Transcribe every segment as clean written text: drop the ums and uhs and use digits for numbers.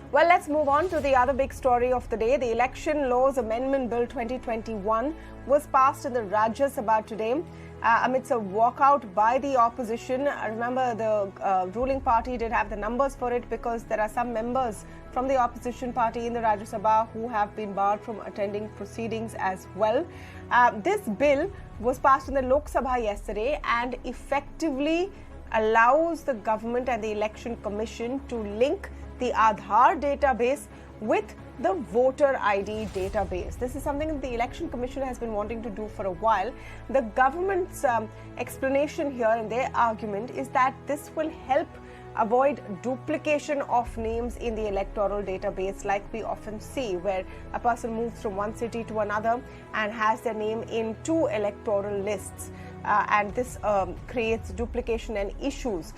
Well, let's move on to the other big story of the day. The Election Laws Amendment Bill 2021 was passed in the Rajya Sabha today amidst a walkout by the opposition. Remember, the ruling party did have the numbers for it because there are some members from the opposition party in the Rajya Sabha who have been barred from attending proceedings as well. This bill was passed in the Lok Sabha yesterday and effectively allows the government and the Election Commission to link the Aadhar database with the voter ID database. This is something that the Election Commission has been wanting to do for a while. The government's explanation here and their argument is that this will help avoid duplication of names in the electoral database, like we often see, where a person moves from one city to another and has their name in two electoral lists. And this creates duplication and issues.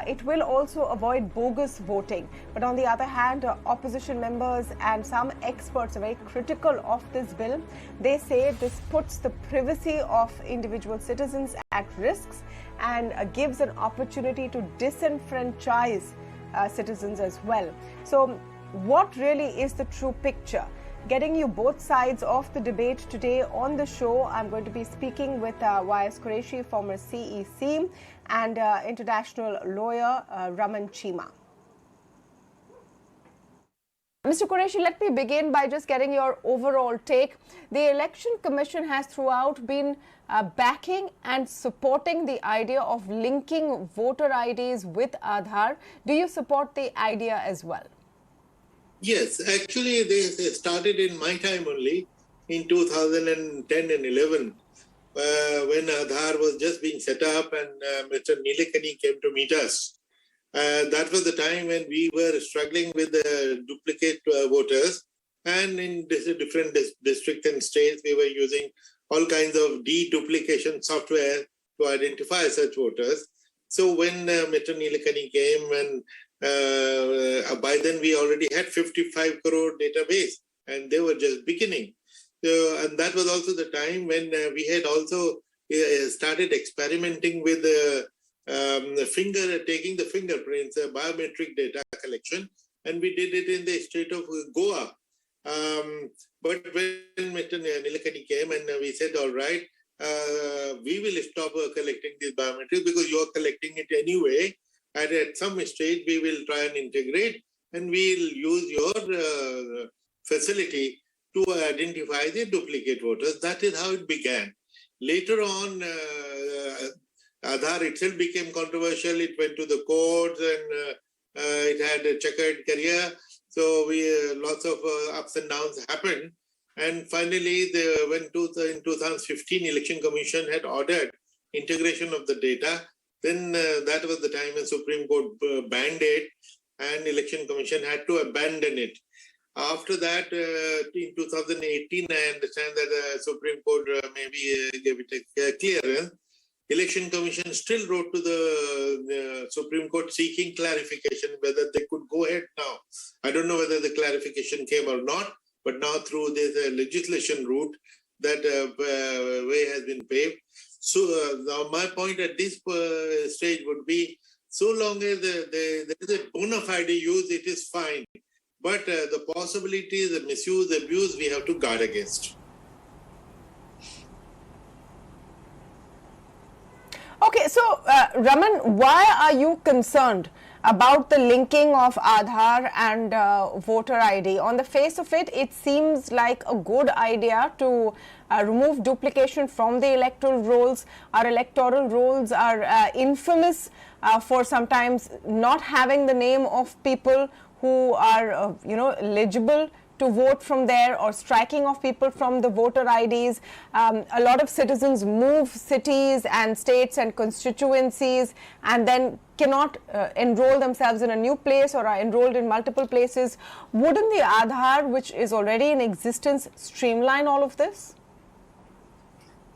It will also avoid bogus voting. But on the other hand, opposition members and some experts are very critical of this bill. They say this puts the privacy of individual citizens at risks and gives an opportunity to disenfranchise citizens as well. So what really is the true picture? Getting you both sides of the debate today on the show, I'm going to be speaking with Quraishi, former CEC, and international lawyer Raman Chima. Mr. Quraishi, let me begin by just getting your overall take. The Election Commission has throughout been backing and supporting the idea of linking voter IDs with Aadhar. Do you support the idea as well? Yes, actually they started in my time only in 2010 and 11 when Aadhar was just being set up and Mr. Nilekani came to meet us. That was the time when we were struggling with the duplicate voters, and in different districts and states we were using all kinds of deduplication software to identify such voters. So when Mr. Nilekani came, and by then we already had 55 crore database and they were just beginning. So, and that was also the time when we had also started experimenting with taking the fingerprints, biometric data collection, and we did it in the state of Goa. But when Mr. Nilekani came and we said, all right, we will stop collecting these biometrics because you are collecting it anyway. And at some stage, we will try and integrate, and we'll use your facility to identify the duplicate voters. That is how it began. Later on, Aadhar itself became controversial. It went to the courts, and it had a checkered career. So lots of ups and downs happened. And finally, in 2015, Election Commission had ordered integration of the data. Then that was the time when Supreme Court banned it, and Election Commission had to abandon it. After that, in 2018, I understand that the Supreme Court maybe gave it a clearance. Election Commission still wrote to the Supreme Court seeking clarification whether they could go ahead now. I don't know whether the clarification came or not, but now through this legislation route, that way has been paved. So now my point at this stage would be, so long as there is a bona fide use, it is fine. But the possibilities, the misuse, abuse, we have to guard against. Okay, so Raman, why are you concerned about the linking of Aadhar and voter ID? On the face of it, it seems like a good idea to remove duplication from the electoral rolls. Our electoral rolls are infamous for sometimes not having the name of people who are, eligible to vote from there, or striking of people from the voter IDs. A lot of citizens move cities and states and constituencies and then cannot enroll themselves in a new place or are enrolled in multiple places. Wouldn't the Aadhar, which is already in existence, streamline all of this?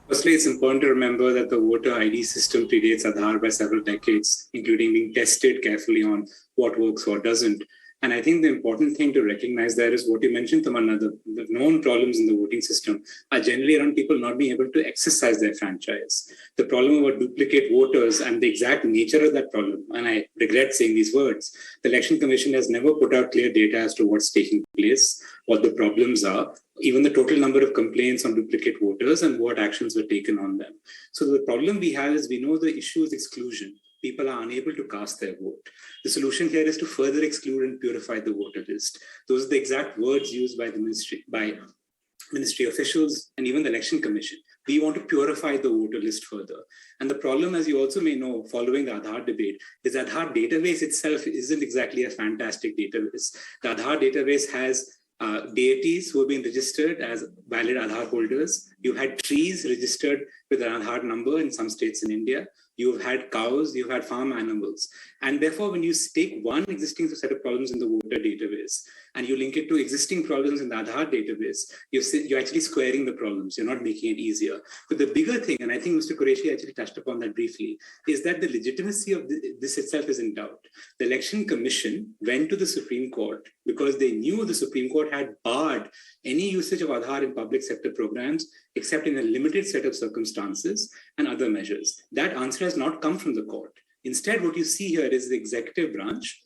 Firstly, it's important to remember that the voter ID system predates Aadhar by several decades, including being tested carefully on what works, what doesn't. And I think the important thing to recognize there is what you mentioned, Tamanna, the known problems in the voting system are generally around people not being able to exercise their franchise. The problem about duplicate voters and the exact nature of that problem, and I regret saying these words, the Election Commission has never put out clear data as to what's taking place, what the problems are, even the total number of complaints on duplicate voters and what actions were taken on them. So the problem we have is we know the issue is exclusion. People are unable to cast their vote. The solution here is to further exclude and purify the voter list. Those are the exact words used by the ministry officials and even the Election Commission. We want to purify the voter list further. And the problem, as you also may know, following the Aadhar debate, is that Aadhar database itself isn't exactly a fantastic database. The Aadhar database has deities who have been registered as valid Aadhar holders. You had trees registered with an Aadhar number in some states in India. You've had cows, you've had farm animals. And therefore, when you take one existing set of problems in the voter database and you link it to existing problems in the Aadhar database, you're actually squaring the problems. You're not making it easier. But the bigger thing, and I think Mr. Quraishi actually touched upon that briefly, is that the legitimacy of this itself is in doubt. The Election Commission went to the Supreme Court because they knew the Supreme Court had barred any usage of Aadhar in public sector programs, except in a limited set of circumstances and other measures. That answer has not come from the court. Instead, what you see here is the executive branch,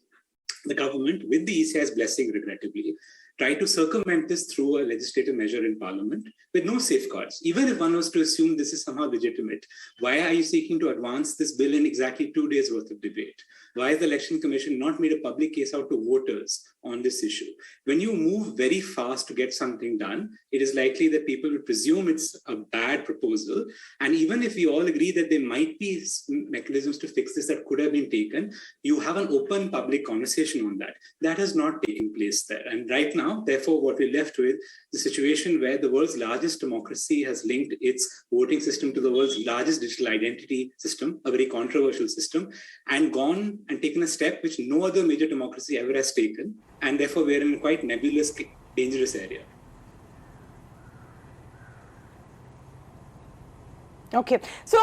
the government, with the ECI's blessing, regrettably, try to circumvent this through a legislative measure in Parliament with no safeguards. Even if one was to assume this is somehow legitimate, why are you seeking to advance this bill in exactly 2 days worth of debate? Why has the Election Commission not made a public case out to voters on this issue? When you move very fast to get something done, it is likely that people will presume it's a bad proposal. And even if we all agree that there might be mechanisms to fix this that could have been taken, you have an open public conversation on that. That has not taken place there. And right now, therefore, what we're left with, the situation where the world's largest democracy has linked its voting system to the world's largest digital identity system, a very controversial system, and gone and taken a step which no other major democracy ever has taken. And therefore, we're in a quite nebulous, dangerous area. Okay. So,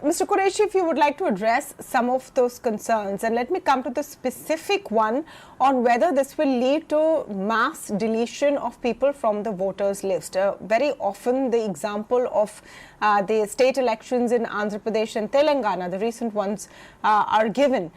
Mr. Quraishi, if you would like to address some of those concerns, and let me come to the specific one on whether this will lead to mass deletion of people from the voters list. Very often the example of the state elections in Andhra Pradesh and Telangana, the recent ones, are given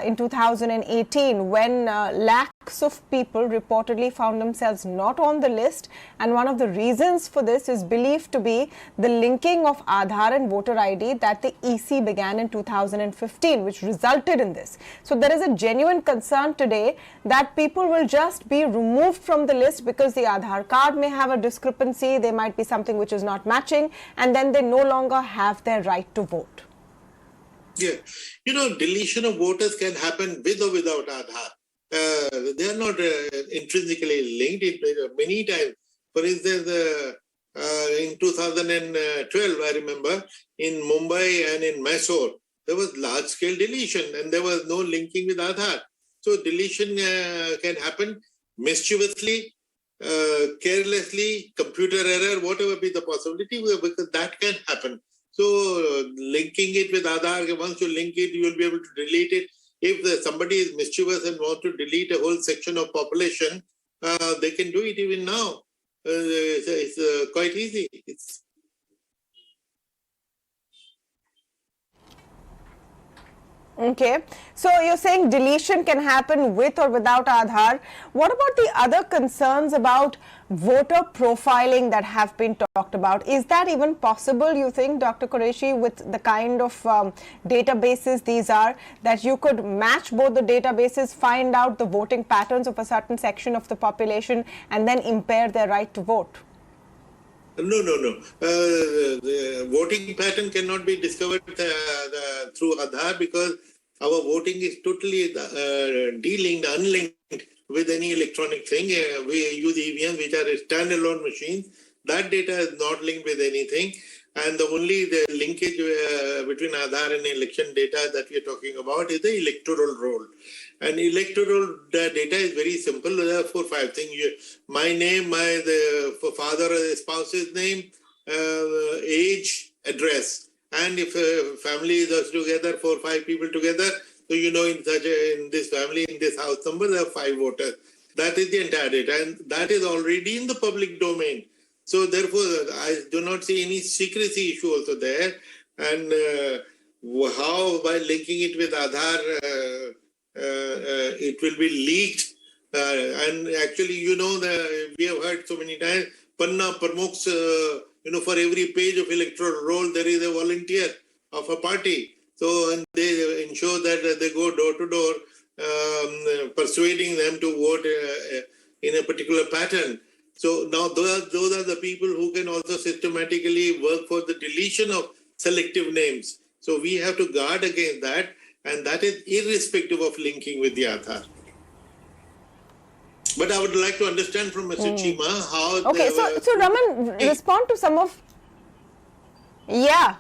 in 2018 when lakhs of people reportedly found themselves not on the list, and one of the reasons for this is believed to be the linking of Aadhar and voter ID that the EC began in 2015, which resulted in this. So there is a genuine concern today that people will just be removed from the list because the Aadhar card may have a discrepancy, there might be something which is not matching, and then they no longer have their right to vote. Yeah, you know, deletion of voters can happen with or without Aadhar. They are not intrinsically linked. Many times, for instance, in 2012, I remember, in Mumbai and in Mysore, there was large-scale deletion and there was no linking with Aadhar. So deletion can happen mischievously, carelessly, computer error, whatever be the possibility, because that can happen. So linking it with Aadhar, once you link it, you will be able to delete it. If somebody is mischievous and wants to delete a whole section of population, they can do it even now. It's quite easy. Okay, so you're saying deletion can happen with or without Aadhar. What about the other concerns about voter profiling that have been talked about? Is that even possible, you think, Dr. Quraishi, with the kind of databases these are, that you could match both the databases, find out the voting patterns of a certain section of the population and then impair their right to vote? No. The voting pattern cannot be discovered through Aadhar because our voting is totally de-linked, unlinked with any electronic thing. We use EVMs, which are standalone machines. That data is not linked with anything. And the linkage between Aadhar and election data that we are talking about is the electoral roll. And electoral data is very simple. There are 4 or 5 things. My name, the father or the spouse's name, age, address. And if a family is together, 4 or 5 people together, So, in this family, in this house number, there are 5 voters. That is the entire data, and that is already in the public domain. So, therefore, I do not see any secrecy issue also there. And how, by linking it with Aadhaar, it will be leaked. And actually, we have heard so many times, Panna Pramuk's, for every page of electoral roll, there is a volunteer of a party. So, and they ensure that they go door to door, persuading them to vote in a particular pattern. So now those are the people who can also systematically work for the deletion of selective names. So we have to guard against that, and that is irrespective of linking with the Aadhaar. But I would like to understand from Mr. Chima how... Okay, so Raman, respond to some of... Yeah.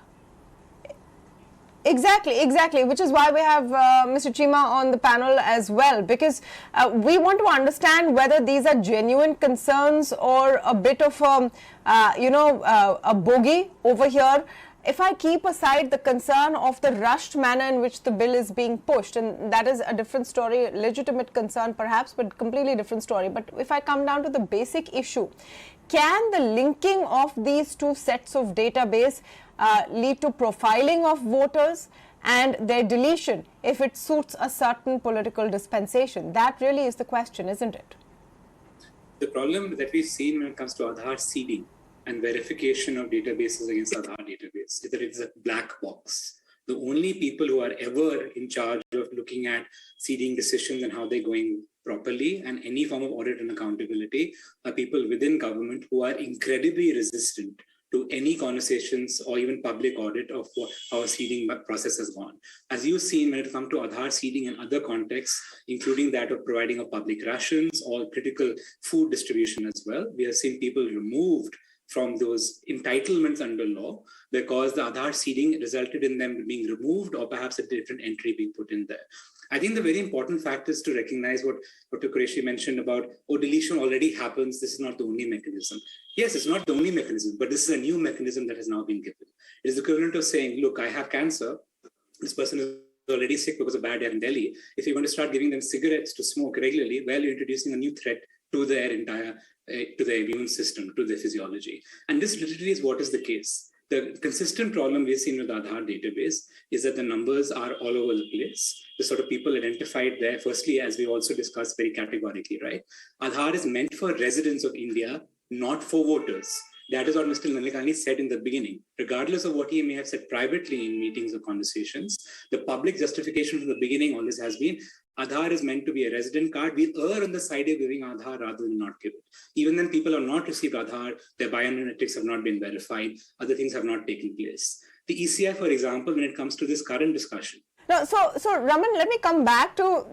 Exactly, which is why we have Mr. Chima on the panel as well, because we want to understand whether these are genuine concerns or a bit of a bogey over here. If I keep aside the concern of the rushed manner in which the bill is being pushed, and that is a different story, legitimate concern perhaps, but completely different story. But if I come down to the basic issue, can the linking of these two sets of database lead to profiling of voters and their deletion if it suits a certain political dispensation? That really is the question, isn't it? The problem that we've seen when it comes to Aadhaar seeding and verification of databases against Aadhaar database is that it's a black box. The only people who are ever in charge of looking at seeding decisions and how they're going properly and any form of audit and accountability are people within government who are incredibly resistant to any conversations or even public audit of how a seeding process has gone. As you've seen, when it comes to Aadhaar seeding in other contexts, including that of providing of public rations or critical food distribution as well, we have seen people removed from those entitlements under law because the Aadhaar seeding resulted in them being removed or perhaps a different entry being put in there. I think the very important fact is to recognize what Dr. Quraishi mentioned about, deletion already happens, this is not the only mechanism. Yes, it's not the only mechanism, but this is a new mechanism that has now been given. It is the equivalent of saying, look, I have cancer, this person is already sick because of bad air in Delhi. If you're going to start giving them cigarettes to smoke regularly, well, you're introducing a new threat to their to their immune system, to their physiology. And this literally is what is the case. The consistent problem we've seen with the Aadhaar database is that the numbers are all over the place. The sort of people identified there, firstly, as we also discussed very categorically, right? Aadhaar is meant for residents of India, not for voters. That is what Mr. Nalikani said in the beginning. Regardless of what he may have said privately in meetings or conversations, the public justification from the beginning always has been, Aadhaar is meant to be a resident card. We err on the side of giving Aadhaar rather than not give it. Even then, people have not received Aadhaar, their biometrics have not been verified, other things have not taken place. The ECI, for example, when it comes to this current discussion. No, so Raman, let me come back to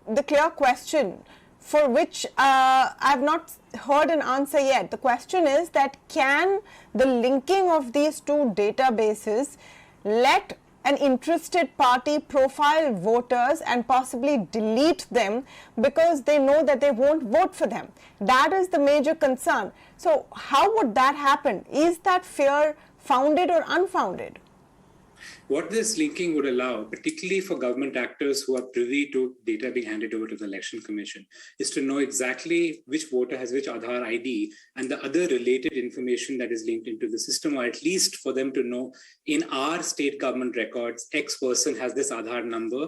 the clear question for which I have not heard an answer yet. The question is that can the linking of these two databases let an interested party profile voters and possibly delete them because they know that they won't vote for them? That is the major concern. So how would that happen? Is that fear founded or unfounded? What this linking would allow, particularly for government actors who are privy to data being handed over to the Election Commission, is to know exactly which voter has which Aadhaar ID and the other related information that is linked into the system, or at least for them to know in our state government records, X person has this Aadhaar number.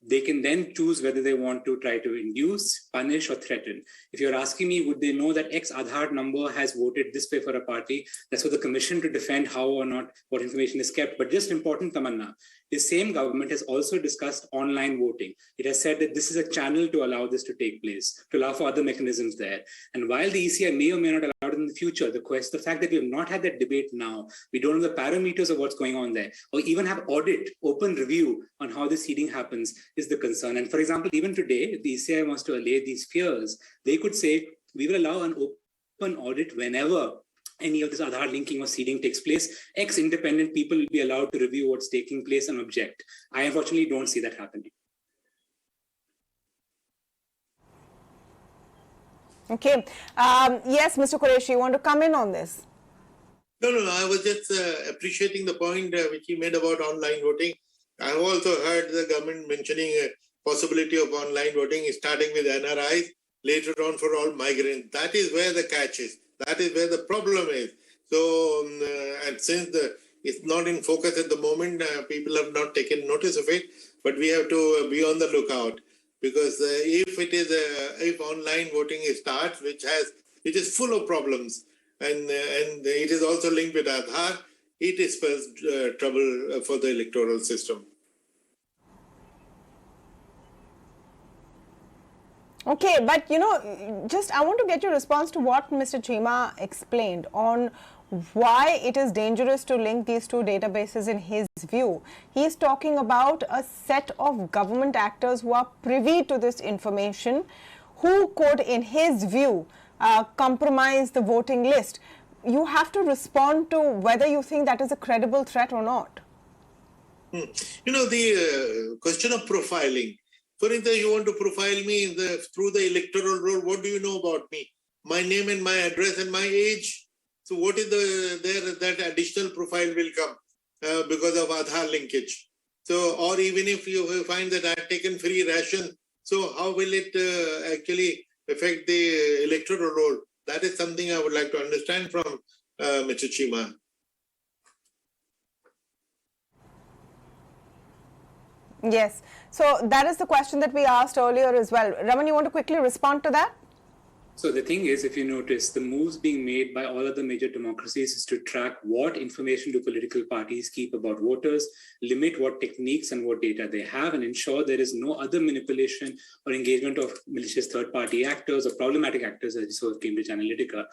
They can then choose whether they want to try to induce, punish, or threaten. If you're asking me, would they know that X Aadhaar number has voted this way for a party? That's for the commission to defend how or not what information is kept. But just important, Tamanna, the same government has also discussed online voting. It has said that this is a channel to allow this to take place, to allow for other mechanisms there. And while the ECI may or may not allow it in the future, the fact that we have not had that debate now, we don't know the parameters of what's going on there, or even have audit, open review on how the seeding happens is the concern. And for example, even today, if the ECI wants to allay these fears, they could say, we will allow an open audit whenever any of this Aadhaar linking or seeding takes place. X independent people will be allowed to review what's taking place and object. I unfortunately don't see that happening. Okay. Yes, Mr. Quraishi, you want to come in on this? No, I was just appreciating the point which he made about online voting. I have also heard the government mentioning a possibility of online voting, starting with NRIs, later on for all migrants. That is where the catch is. That is where the problem is. So, and since it's not in focus at the moment, people have not taken notice of it, but we have to be on the lookout, because if online voting starts, which is full of problems, and it is also linked with Aadhar, it spells trouble for the electoral system. Okay, but just I want to get your response to what Mr. Chima explained on why it is dangerous to link these two databases in his view. He is talking about a set of government actors who are privy to this information, who could, in his view, compromise the voting list. You have to respond to whether you think that is a credible threat or not. The question of profiling. For instance, you want to profile me through the electoral roll. What do you know about me? My name and my address and my age. So what is that additional profile will come because of Aadhar linkage? So, or even if you find that I've taken free ration, so how will it actually affect the electoral roll? That is something I would like to understand from Mr. Chima. Yes. So that is the question that we asked earlier as well. Raman, you want to quickly respond to that? So the thing is, if you notice, the moves being made by all other major democracies is to track what information do political parties keep about voters, limit what techniques and what data they have, and ensure there is no other manipulation or engagement of malicious third-party actors or problematic actors, as you saw with Cambridge Analytica.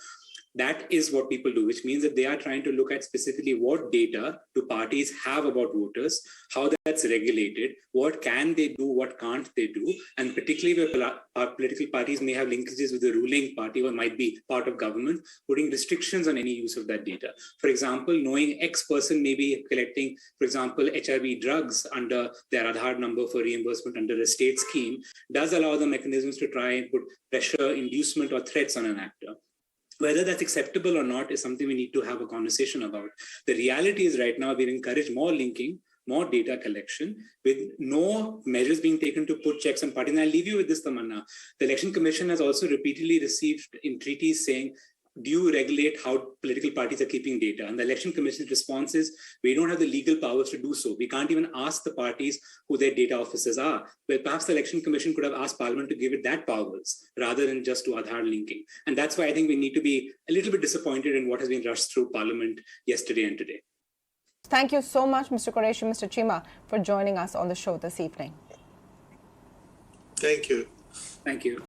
That is what people do, which means that they are trying to look at specifically what data do parties have about voters, how that's regulated, what can they do, what can't they do, and particularly where political parties may have linkages with the ruling party or might be part of government, putting restrictions on any use of that data. For example, knowing X person may be collecting, for example, HIV drugs under their Aadhar number for reimbursement under a state scheme does allow the mechanisms to try and put pressure, inducement, or threats on an actor. Whether that's acceptable or not is something we need to have a conversation about. The reality is right now we encourage more linking, more data collection, with no measures being taken to put checks on parties. And I'll leave you with this, Tamanna. The Election Commission has also repeatedly received entreaties saying, do you regulate how political parties are keeping data? And the Election Commission's response is, we don't have the legal powers to do so. We can't even ask the parties who their data officers are. Well, perhaps the Election Commission could have asked Parliament to give it that powers rather than just to Aadhar linking. And that's why I think we need to be a little bit disappointed in what has been rushed through Parliament yesterday and today. Thank you so much, Mr. Quraishi, Mr. Chima, for joining us on the show this evening. Thank you. Thank you.